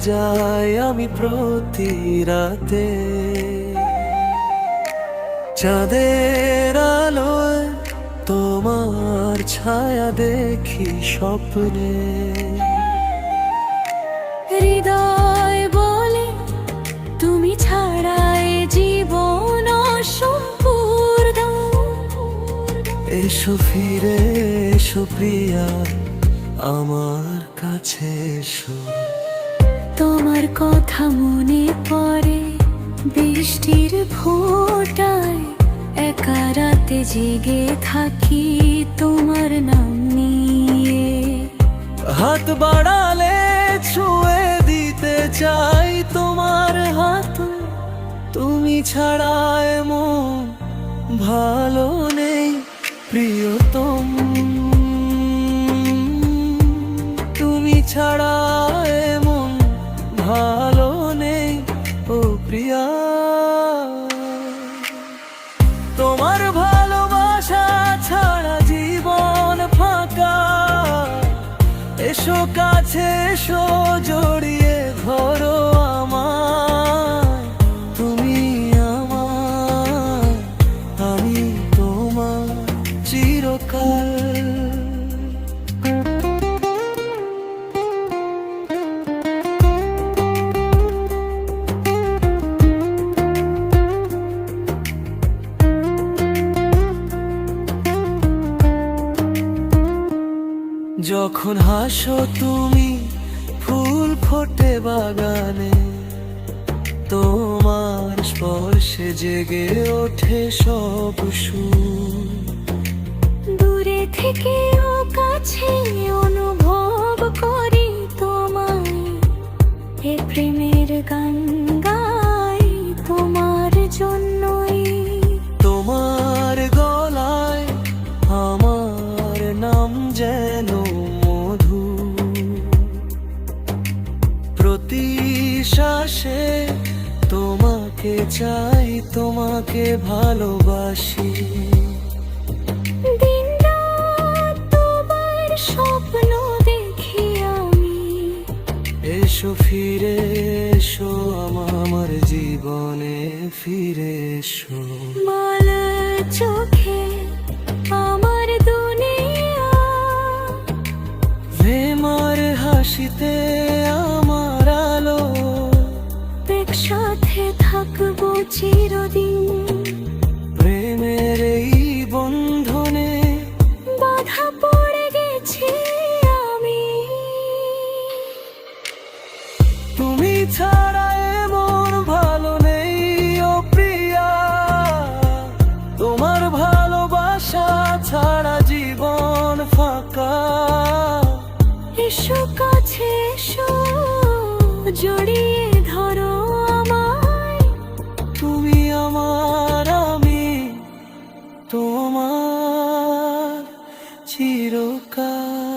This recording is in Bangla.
যাই আমি প্রতি রাতে, চাঁদের আলোয় তোমার ছায়া দেখি স্বপ্নে। হৃদয় বলে তুমি ছাড়াই জীবন অসম্পূর্ণ। এসো ফিরে এসো প্রিয়া, আমার কাছে এসো। তোমার কথা মনে পড়ে বৃষ্টির ফোঁটায়, একা রাতে জেগে থাকি তোমার নাম নিয়ে। হাত বাড়ালে ছুঁয়ে দিতে চাই তোমার হাত, তুমি ছাড়া এমন ভালো নেই প্রিয়তম। তুমি ছাড়া এমন ভালো নেই ও প্রিয়া। তোমার ভালোবাসা ছাড়া জীবন ফাঁকা। এসো কাছে এসো জড়িয়ে ধরো আমায়, তুমি আমার, আমি তোমার চিরকাল। যখন হাসো তুমি ফুল ফোটে বাগানে, তোমার স্পর্শে জেগে ওঠে সব সুর। দূরে থেকে ও কাছে অনুভব করি তোমায়, এ প্রেমের গান গাই তোমার জন্যই। তোমার গলায় আমার নাম যেন মধু, প্রতি শ্বাসে তোমাকে চাই, তোমাকে ভালোবাসি। দিন রাত তোমার স্বপ্ন দেখি আমি। এসো ফিরে এসো আমার জীবনে ফিরে এসো। মালা চোখে আমার দুনিয়া, প্রেমার হাসিতে আমার আলো। একসাথে থাকবো চিরদিন, প্রেমের এই বন্ধনে বাধা পড়ে গেছি আমি। তুমি ছাড়া এমন ভালো নেই ও প্রিয়া। তোমার ভালোবাসা ছাড়া জীবন ফাঁকা। এসো কাছে এসো জড়িয়ে ধরো আমায়, তুমি আমার, আমি তোমার চিরকাল।